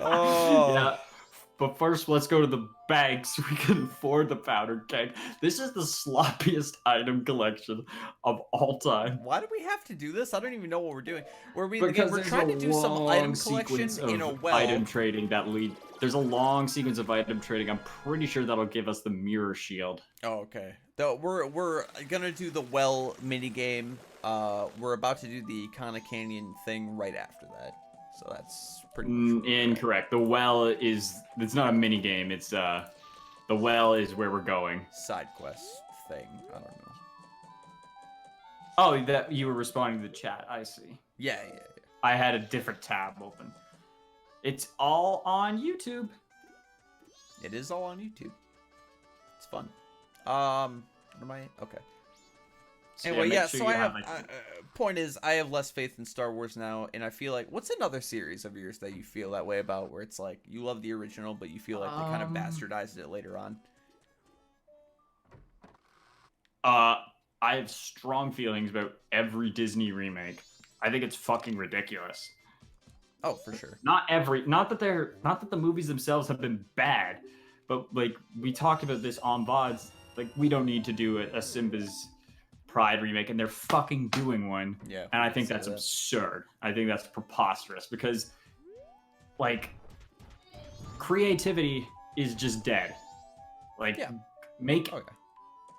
Oh. Yeah. But first, let's go to the bank so we can afford the powder keg. This is the sloppiest item collection of all time. Why do we have to do this? I don't even know what we're doing. Because We're there's trying a to do some long item collection sequence in a of well. item trading that lead. There's a long sequence of item trading. I'm pretty sure that'll give us the mirror shield. Oh, okay. Though we're gonna do the well mini game. We're about to do the Kana Canyon thing right after that. So that's pretty much Incorrect. The well is. It's not a mini game. It's the well is where we're going. Side quest thing. I don't know. Oh, that you were responding to the chat. I see. Yeah. I had a different tab open. It's all on YouTube. It is all on YouTube. It's fun. What am I? Okay. Anyway, yeah. Sure So I you have. Point is, I have less faith in Star Wars now, and I feel like what's another series of yours that you feel that way about, where it's like you love the original, but you feel like they kind of bastardized it later on. I have strong feelings about every Disney remake. I think it's fucking ridiculous. Oh, for sure. Not that the movies themselves have been bad, but like we talked about this on VODs, like we don't need to do a Simba's Pride remake, and they're fucking doing one. Yeah. And I think that's absurd. I think that's preposterous because, like, creativity is just dead. Like, make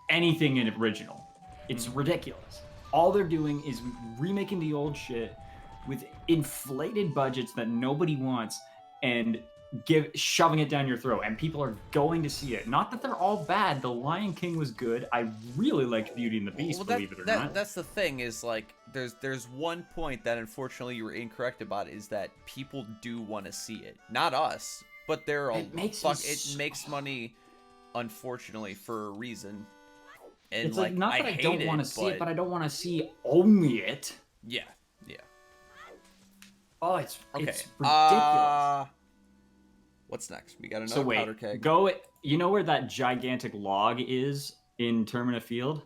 anything an original. It's ridiculous. All they're doing is remaking the old shit with inflated budgets that nobody wants and shoving it down your throat, and people are going to see it. Not that they're all bad. The Lion King was good. I really liked Beauty and the Beast, believe it or not. That's the thing, is like there's one point that unfortunately you were incorrect about, is that people do want to see it. Not us, but it makes money, unfortunately, for a reason. And it's like not that I don't want to see it, but I don't want to see only it. Yeah. Oh, it's okay. It's ridiculous. What's next? We got another powder keg. You know where that gigantic log is in Termina Field?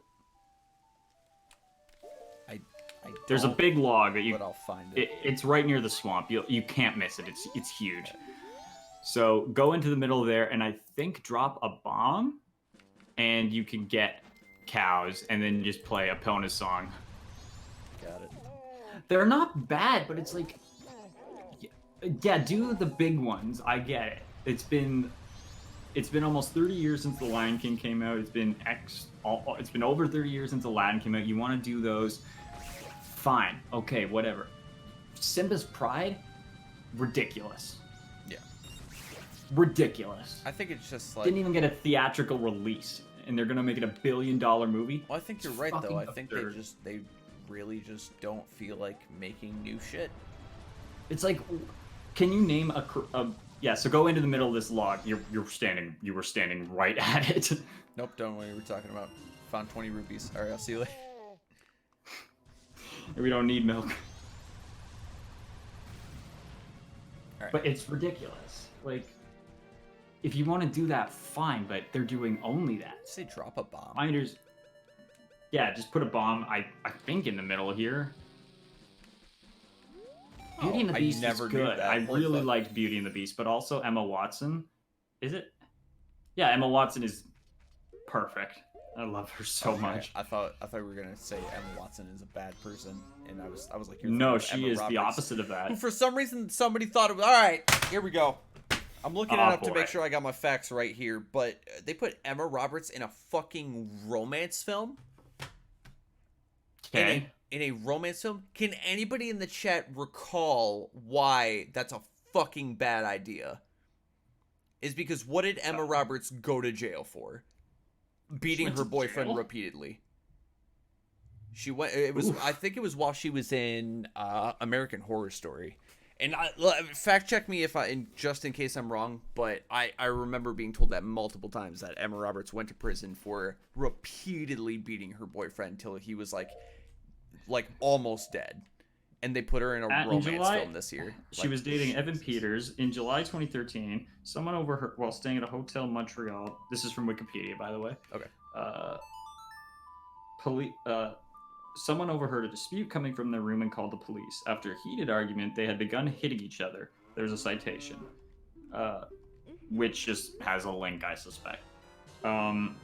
There's a big log that but I'll find it. It's right near the swamp. You can't miss it. It's huge. Okay. So go into the middle there, and I think drop a bomb, and you can get cows, and then just play Epona's song. Got it. They're not bad, but it's like, yeah, do the big ones. I get it. It's been almost 30 years since The Lion King came out. It's been over 30 years since Aladdin came out. You want to do those? Fine. Okay, whatever. Simba's Pride? Ridiculous. Yeah. Ridiculous. I think it's just like... Didn't even get a theatrical release, and they're going to make it $1 billion movie? Well, I think you're right, though. I think they really just don't feel like making new shit. It's like... Can you name yeah, so go into the middle of this log. You were standing right at it. Nope, don't know what you were talking about. Found 20 rupees. Alright, I'll see you later. We don't need milk. Right. But it's ridiculous. Like, if you want to do that, fine, but they're doing only that. Say drop a bomb. Yeah, just put a bomb, I think, in the middle here. Beauty and the Beast is good. I really liked Beauty and the Beast, but also Emma Watson. Is it? Yeah, Emma Watson is perfect. I love her so much. I thought we were gonna say Emma Watson is a bad person, and I was like, no, she is the opposite of that. For some reason, somebody thought it was all right. Here we go. I'm looking it up to make sure I got my facts right here, but they put Emma Roberts in a fucking romance film. Okay. In a romance film? Can anybody in the chat recall why that's a fucking bad idea? Is because what did Emma Roberts go to jail for? Beating her boyfriend repeatedly. She went. I think it was while she was in American Horror Story. And fact check me just in case I'm wrong, but I remember being told that multiple times that Emma Roberts went to prison for repeatedly beating her boyfriend until he was like almost dead, and they put her in a romance film this year. She was dating Evan Peters in July 2013. Someone overheard while staying at a hotel in Montreal. This is from Wikipedia, by the way. Okay. someone overheard a dispute coming from their room and called the police. After a heated argument, they had begun hitting each other. There's a citation, which just has a link, I suspect. When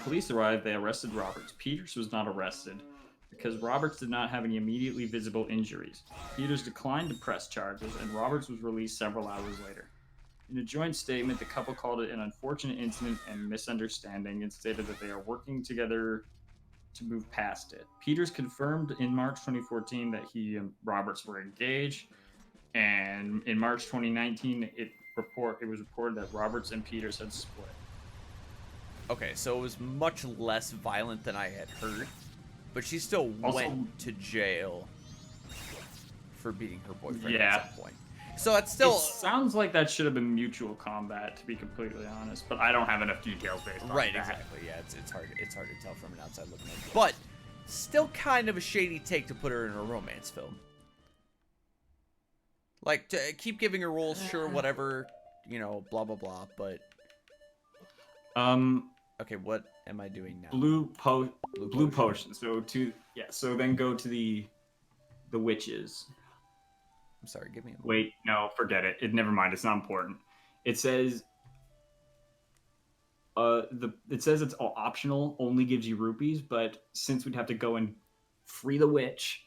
police arrived, they arrested Roberts. Peters was not arrested because Roberts did not have any immediately visible injuries. Peters declined to press charges, and Roberts was released several hours later. In a joint statement, the couple called it an unfortunate incident and misunderstanding and stated that they are working together to move past it. Peters confirmed in March 2014 that he and Roberts were engaged, and in March 2019, it was reported that Roberts and Peters had split. Okay, so it was much less violent than I had heard, but she still went to jail for beating her boyfriend at some point. So that's still... It sounds like that should have been mutual combat, to be completely honest, but I don't have enough details based on that. Right, exactly. Yeah, it's hard to tell from an outside looking in. But still kind of a shady take to put her in a romance film. Like, to keep giving her roles, sure, whatever, you know, blah blah blah, but okay, what am I doing now? Blue potion. So then go to the witches. I'm sorry, give me a moment. Wait, no, forget it. Never mind, it's not important. It says it's all optional, only gives you rupees, but since we'd have to go and free the witch,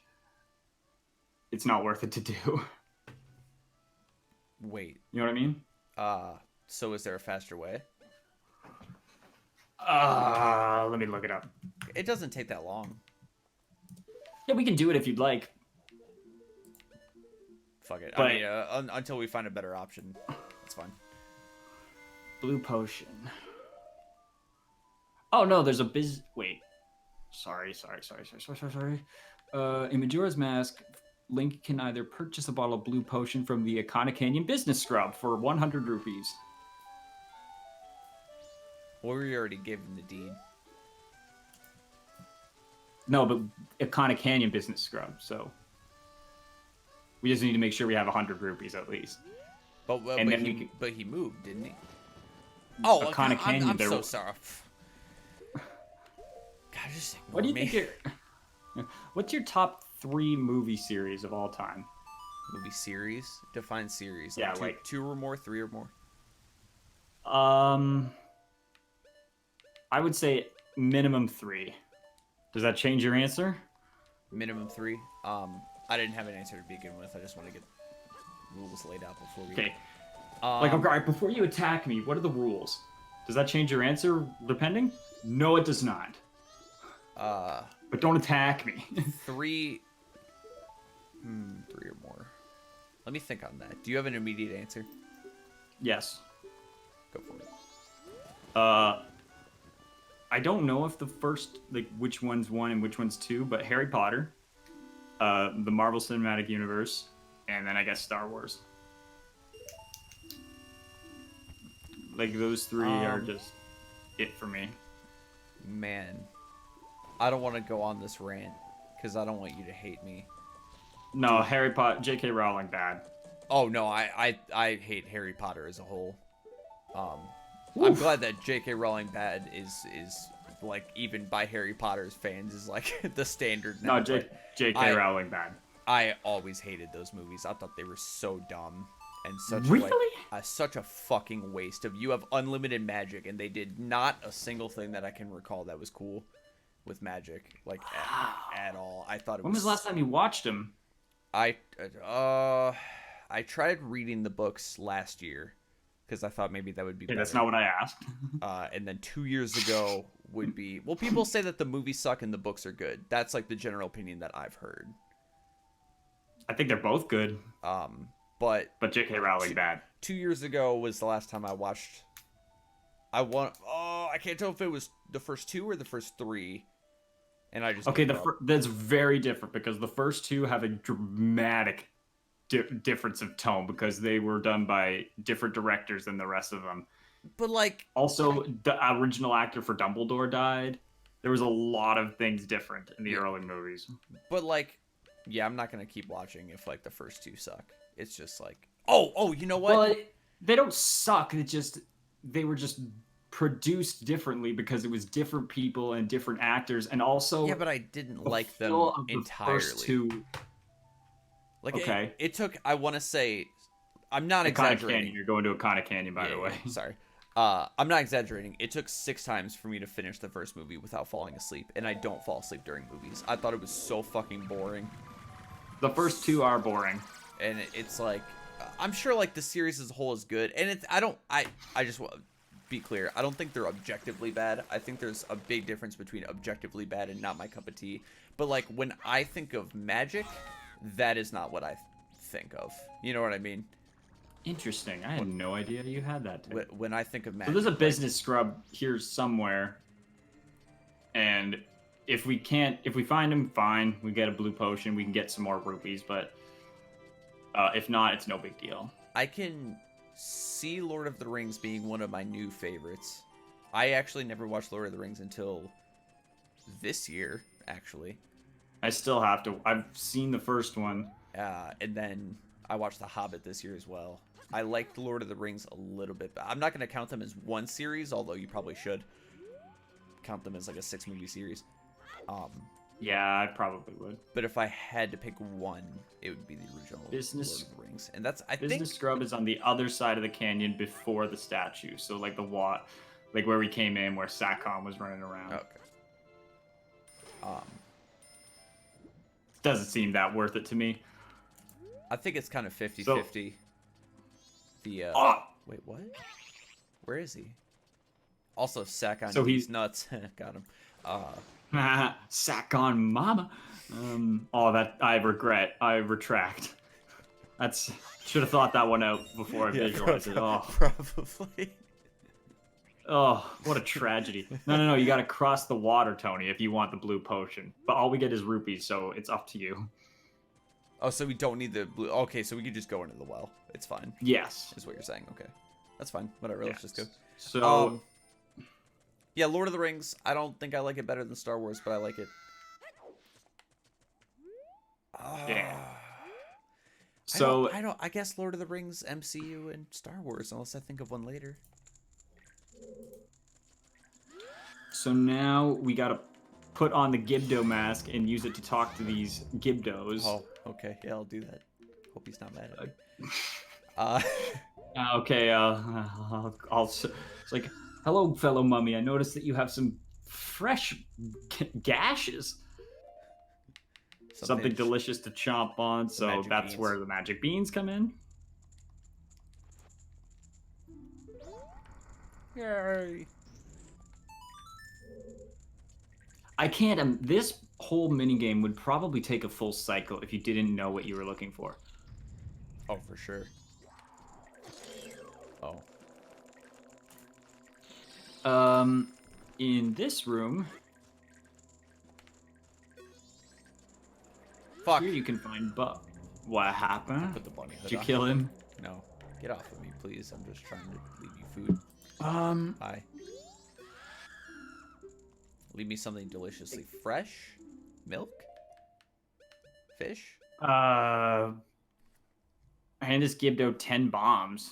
it's not worth it to do. Wait. You know what I mean? So is there a faster way? Let me look it up. It doesn't take that long. Yeah, we can do it if you'd like. Fuck it. But, I mean, until we find a better option, it's fine. Blue potion. Oh no, there's a Wait. Sorry. In Majora's Mask, Link can either purchase a bottle of blue potion from the Akana Canyon business scrub for 100 rupees. Well, we already gave him the deed. No, but Akana Canyon business scrub, so we just need to make sure we have 100 rupees at least. But he moved, didn't he? Oh, Akana Canyon. I'm so sorry. God, just what do you think? What's your top 3 movie series of all time? Movie series? Define series. Yeah, like two or more, 3 or more. I would say minimum 3. Does that change your answer? Minimum 3. I didn't have an answer to begin with. I just want to get rules laid out before we. Okay. Alright, before you attack me, what are the rules? Does that change your answer depending? No, it does not. But don't attack me. 3. 3 or more. Let me think on that. Do you have an immediate answer? Yes. Go for it. I don't know if the first, which one's 1 and which one's 2, but Harry Potter, the Marvel Cinematic Universe, and then I guess Star Wars. Like, those 3 are just it for me. Man. I don't want to go on this rant, because I don't want you to hate me. No, Harry Potter, J.K. Rowling, bad. Oh, no, I hate Harry Potter as a whole. I'm glad that J.K. Rowling bad is like, even by Harry Potter's fans, is like the standard now. No, J.K. Rowling bad. I always hated those movies. I thought they were so dumb and such such a fucking waste of. You have unlimited magic, and they did not a single thing that I can recall that was cool with magic, like at all. I thought it was. When was the last time you watched them? I tried reading the books last year because I thought maybe that would be better. That's not what I asked. And then 2 years ago would be... Well, people say that the movies suck and the books are good. That's like the general opinion that I've heard. I think they're both good. But J.K. Rowling bad. 2 years ago was the last time I watched... I can't tell if it was the first 2 or the first 3. And I just... Okay, that's very different because the first 2 have a dramatic difference of tone because they were done by different directors than the rest of them. But like... Also, the original actor for Dumbledore died. There was a lot of things different in the early movies. But like... Yeah, I'm not going to keep watching if like the first 2 suck. It's just like... Oh, you know what? Well, they don't suck. They were just produced differently because it was different people and different actors, and also yeah, but I didn't like them entirely. First two, like okay, it took. I want to say, I'm not exaggerating. Canyon. You're going to Akana Canyon, by the way. Yeah, sorry. I'm not exaggerating. It took 6 times for me to finish the first movie without falling asleep, and I don't fall asleep during movies. I thought it was so fucking boring. The first 2 are boring, and it's like, I'm sure like the series as a whole is good, and it's I just want to be clear. I don't think they're objectively bad. I think there's a big difference between objectively bad and not my cup of tea. But like when I think of magic, that is not what I think of. You know what I mean? Interesting. I had no idea you had that. When I think of magic, so there's a business scrub here somewhere, and if we find him, fine. We get a blue potion. We can get some more rupees, but if not, it's no big deal. I can see Lord of the Rings being one of my new favorites. I actually never watched Lord of the Rings until this year, actually. I still have to. I've seen the first one. And then I watched The Hobbit this year as well. I liked Lord of the Rings a little bit, but I'm not going to count them as one series, although you probably should count them as like a 6-movie series. Yeah, I probably would. But if I had to pick one, it would be the original Lord of the Rings. And that's, I think... Business Scrub is on the other side of the canyon before the statue. So like like where we came in, where Sakon was running around. Okay. Doesn't seem that worth it to me. I think it's kind of 50-50. Wait, what? Where is he? Also, Sakon. So he's nuts. Got him. Sakon mama. That I regret. I retract. Should have thought that one out before I visualized it. Oh, probably. Oh, what a tragedy. No. You got to cross the water, Tony, if you want the blue potion. But all we get is rupees, so it's up to you. Oh, so we don't need the blue. Okay, so we could just go into the well. It's fine. Yes. Is what you're saying. Okay. That's fine. Whatever. Let's just go. So... yeah, Lord of the Rings. I don't think I like it better than Star Wars, but I like it. Yeah. So... I guess Lord of the Rings, MCU, and Star Wars, unless I think of one later. So now we gotta put on the Gibdo mask and use it to talk to these Gibdos. Oh, okay. Yeah, I'll do that. Hope he's not mad at me. Okay, it's like, hello, fellow mummy. I noticed that you have some fresh gashes. Something delicious to chomp on, so that's where the magic beans come in. Yay. I can't. This whole minigame would probably take a full cycle if you didn't know what you were looking for. Oh, for sure. Oh. In this room... Fuck. Here you can find Buck. What happened? Put the bunny hood Did you on. kill him? No. Get off of me, please. I'm just trying to leave you food. Bye. Leave me something deliciously fresh. Milk? Fish? I hand this Gibdo 10 bombs.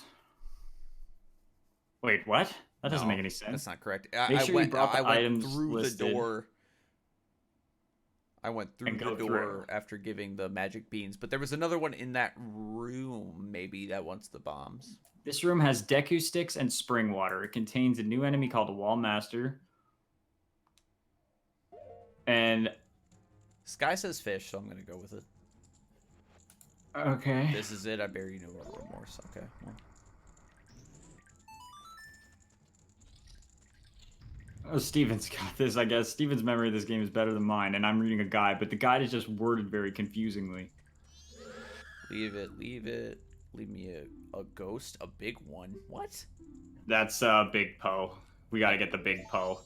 Wait, what? That doesn't make any sense. That's not correct. Make sure you brought the items through listed. the door. I went through the door after giving the magic beans, but there was another one in that room, maybe, that wants the bombs. This room has Deku sticks and spring water. It contains a new enemy called the Wall Master. And Sky says fish, so I'm gonna go with it. Okay. This is it. I bear you no remorse. Okay. Well. Oh, Steven's got this, I guess. Steven's memory of this game is better than mine, and I'm reading a guide, but the guide is just worded very confusingly. Leave it. Leave it. Leave me a ghost. A big one. What? That's Big Poe. We gotta get the Big Poe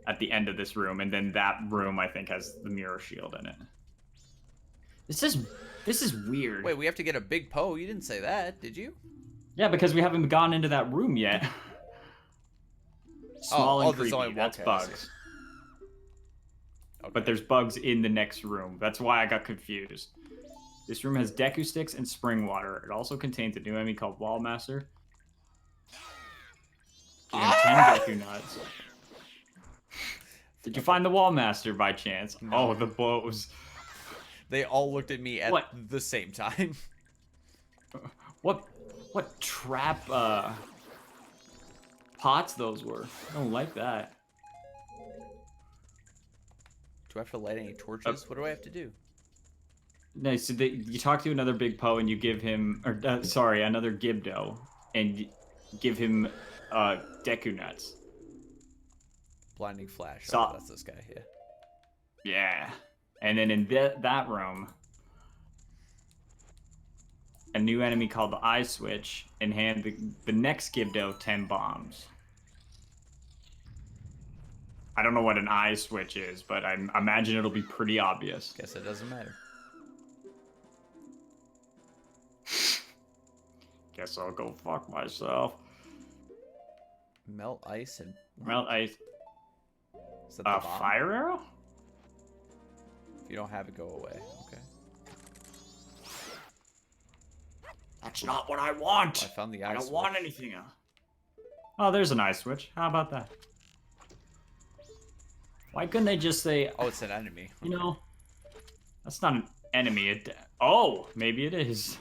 at the end of this room, and then that room, I think, has the mirror shield in it. This is weird. Wait, we have to get a Big Poe? You didn't say that, did you? Yeah, because we haven't gone into that room yet. Small and creepy, that's bugs. Okay. But there's bugs in the next room. That's why I got confused. This room has Deku sticks and spring water. It also contains a new enemy called Wall Master. Give him 10 Deku Nuts. Did you find the Wall Master by chance? No. Oh, the blows. They all looked at me at the same time. What trap pots those were? I don't like that. Do I have to light any torches? What do I have to do? No, so you talk to another Big Poe and you give him, another Gibdo, and give him Deku Nuts. Blinding Flash. So, that's this guy, yeah. Yeah. And then in that room, a new enemy called the Eye Switch, and hand the next Gibdo 10 bombs. I don't know what an Eye Switch is, but I imagine it'll be pretty obvious. Guess it doesn't matter. Guess I'll go fuck myself. Melt ice and... Melt ice. Is that the bomb? Fire arrow? If you don't have it, go away. Okay. That's not what I want. Oh, I found the ice I don't switch. want anything else. Oh, there's an Eye Switch. How about that? Why couldn't they just say... Oh, it's an enemy. You know, that's not an enemy. Oh, maybe it is.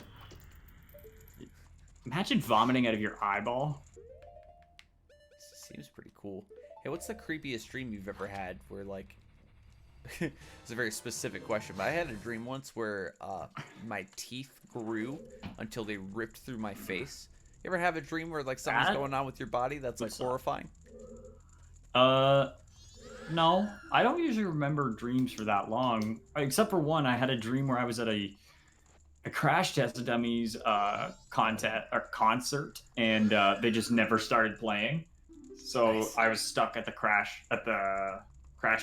Imagine vomiting out of your eyeball. Seems pretty cool. Hey, what's the creepiest dream you've ever had where, like... It's a very specific question, but I had a dream once where my teeth grew until they ripped through my face. You ever have a dream where, like, something's going on with your body that's, like, horrifying? No. I don't usually remember dreams for that long. Except for one, I had a dream where I was at a Crash Test Dummies concert, and they just never started playing. So nice. I was stuck at the Crash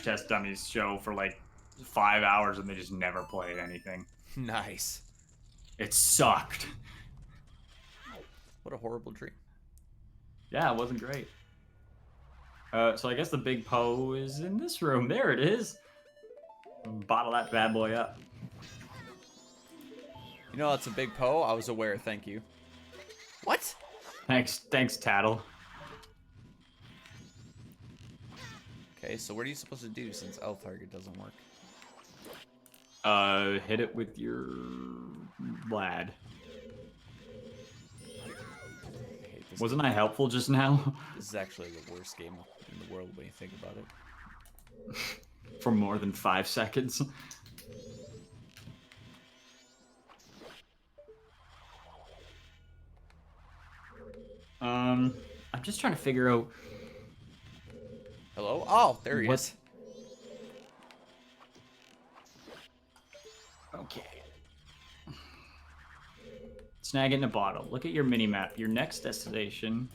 Test Dummies show for like 5 hours, and they just never played anything. Nice. It sucked. What a horrible dream. Yeah, it wasn't great. So I guess the Big Poe is in this room. There it is. Bottle that bad boy up. You know that's a Big Poe? I was aware, thank you. What? Thanks, Tattle. Okay, so what are you supposed to do since L target doesn't work? Hit it with your lad. Wasn't I helpful just now? This is actually the worst game in the world when you think about it. For more than 5 seconds. I'm just trying to figure out... Hello? Oh, there he is. Okay. Snag it in a bottle. Look at your mini-map. Your next destination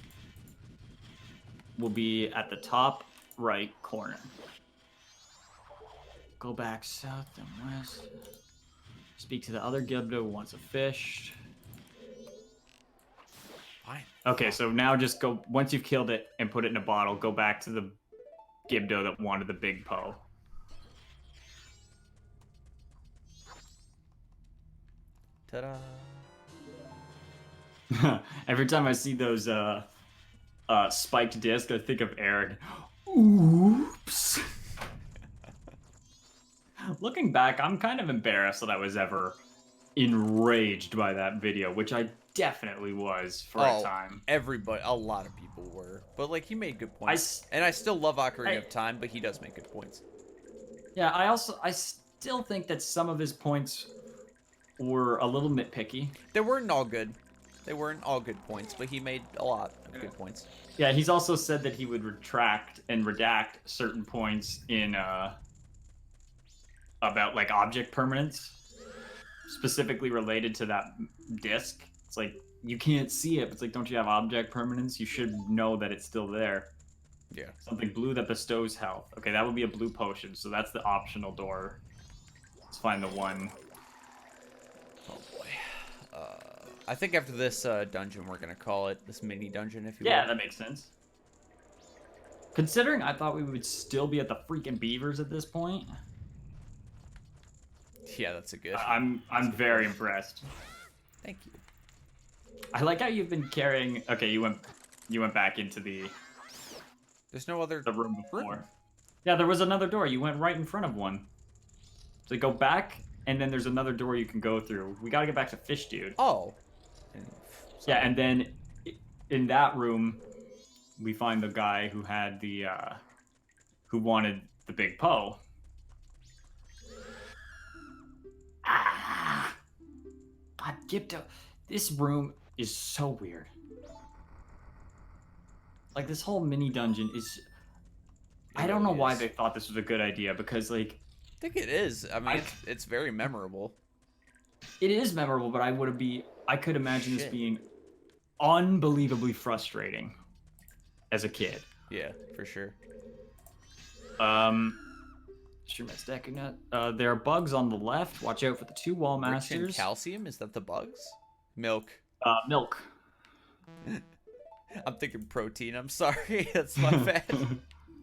will be at the top right corner. Go back south and west. Speak to the other Gibdo who wants a fish. Fine. Okay, so now just go, once you've killed it and put it in a bottle, go back to the Gibdo that wanted the Big Poe. Ta-da. Every time I see those spiked discs, I think of Aaron. Oops. Looking back, I'm kind of embarrassed that I was ever enraged by that video, which I definitely was for a time. Everybody, a lot of people were. But, like, he made good points. And I still love Ocarina of Time, but he does make good points. Yeah, I still think that some of his points were a little nitpicky. They weren't all good. They weren't all good points, but he made a lot of good points. Yeah, he's also said that he would retract and redact certain points in, about, like, object permanence, specifically related to that disc. It's like, you can't see it, but it's like, don't you have object permanence? You should know that it's still there. Yeah. Something blue that bestows health. Okay, that would be a blue potion, so that's the optional door. Let's find the one. Oh boy. I think after this dungeon, we're gonna call it this mini dungeon, if you will. Yeah, that makes sense. Considering I thought we would still be at the freaking beavers at this point. Yeah, that's a good. I'm very impressed. Thank you. I like how you've been carrying. Okay, you went back into the There's no other the room before. Yeah, there was another door. You went right in front of one. So go back, and then there's another door you can go through. We gotta get back to Fish Dude. Oh. Yeah, and then in that room, we find the guy who had the, who wanted the Big Poe. Ah! God, Gipto. This room is so weird. Like, this whole mini dungeon is... I don't know why they thought this was a good idea, because, like... I think it is. I mean, it's very memorable. It is memorable, but I could imagine this being unbelievably frustrating as a kid. Yeah, for sure. There are bugs on the left. Watch out for the 2 wall masters. Rich in calcium? Is that the bugs? Milk. Milk. I'm thinking protein. I'm sorry. That's my bad.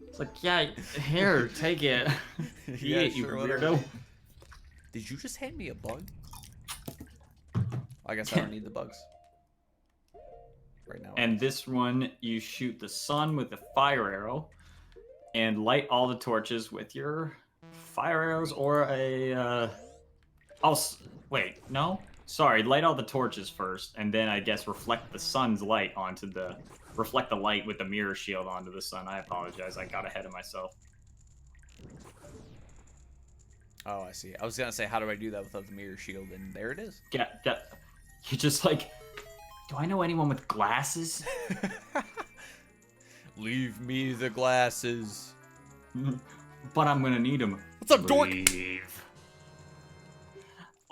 It's like, yeah, here, take it. Yeah, Eat it, you weirdo. Did you just hand me a bug? I guess I don't need the bugs. Right now. And this one, you shoot the sun with a fire arrow and light all the torches with your fire arrows or a, wait, no? Sorry, light all the torches first, and then I guess reflect the sun's light onto the... Reflect the light with the mirror shield onto the sun. I apologize, I got ahead of myself. Oh, I see. I was gonna say, how do I do that without the mirror shield? And there it is. Yeah, you're just like, do I know anyone with glasses? Leave me the glasses. But I'm gonna need them. What's up, dork?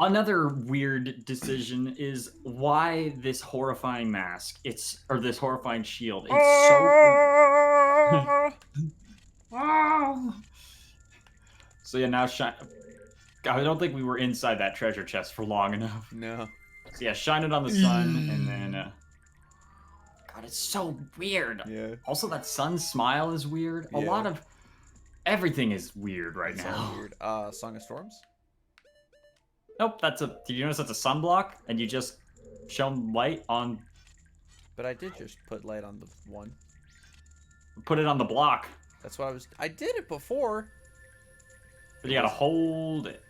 Another weird decision is why this horrifying mask. Or this horrifying shield. It's so. So yeah, now shine. I don't think we were inside that treasure chest for long enough. No. So yeah, shine it on the sun, and then. God, it's so weird. Yeah. Also, that sun smile is weird. A lot of everything is weird right now. Weird. Song of Storms. Nope, did you notice that's a sunblock? And you just shone light on... But I did just put light on the one. Put it on the block. That's what I did it before. But you gotta hold it.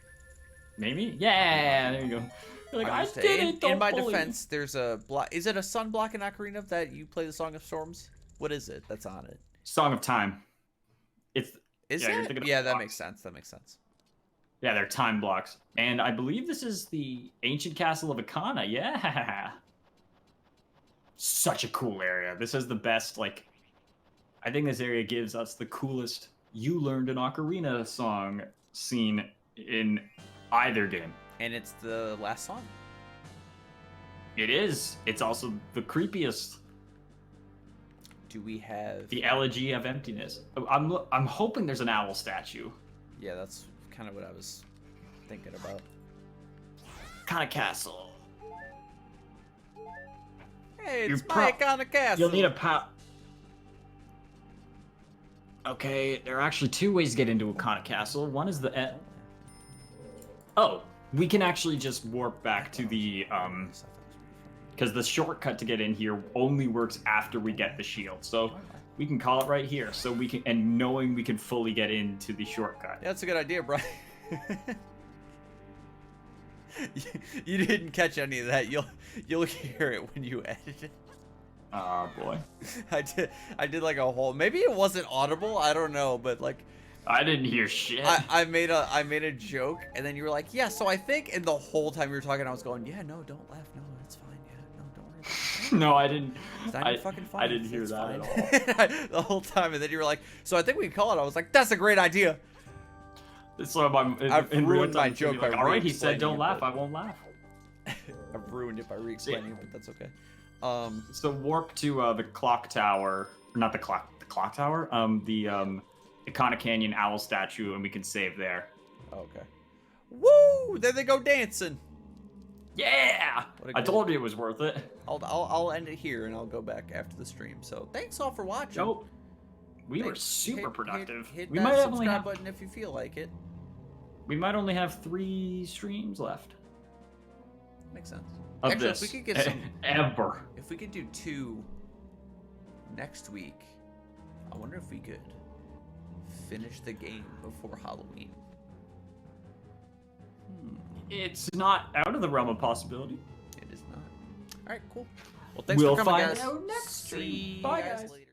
Maybe? Yeah, there you go. You're like, I did it, don't in my bully. defense, there's a block. Is it a sun block in Ocarina that you play the Song of Storms? What is it that's on it? Song of Time. Is it? Yeah, that makes sense. That makes sense. Yeah, they're time blocks. And I believe this is the ancient castle of Ikana. Yeah. Such a cool area. This is the best, like... I think this area gives us the coolest You Learned an Ocarina song scene in either game. And it's the last song. It is. It's also the creepiest. Do we have... The Elegy of Emptiness. I'm hoping there's an owl statue. Yeah, that's... kind of what I was thinking about. Kind of castle. Hey, it's my kind of castle. You'll need a Okay, there are actually 2 ways to get into a Kana castle. One is the... Oh, we can actually just warp back to the... Because the shortcut to get in here only works after we get the shield. So we can call it right here. So we can... And knowing we can fully get into the shortcut. Yeah, that's a good idea, Brian. You didn't catch any of that. You'll hear it when you edit it. Oh boy. I did like a whole, maybe it wasn't audible, I don't know, but like I didn't hear shit. I made a joke and then you were like, yeah, so I think, and the whole time you were talking I was going, yeah, no, don't laugh, no, it's fine, yeah, no, don't worry about it. No, I didn't. It's not even fucking funny. I didn't hear that at all. The whole time, and then you were like, so I think we can call it. I was like, that's a great idea. So I've ruined my joke by all right, he said don't laugh, I won't laugh. I've ruined it by re-explaining it, but that's okay. So warp to the clock tower, not the clock tower, the Ikana Canyon owl statue, and we can save there. Okay. Woo! There they go dancing. Yeah! I told you it was worth it. I'll end it here, and I'll go back after the stream. So thanks all for watching. Nope. We were super productive. Hit we that might subscribe button if you feel like it. We might only have 3 streams left. Makes sense. Of Actually, this. if we could get some ever. If we could do 2 next week, I wonder if we could finish the game before Halloween. It's not out of the realm of possibility. It is not. All right, cool. Well, thanks for coming, guys. We'll find out next stream. See Bye, you guys guys. later.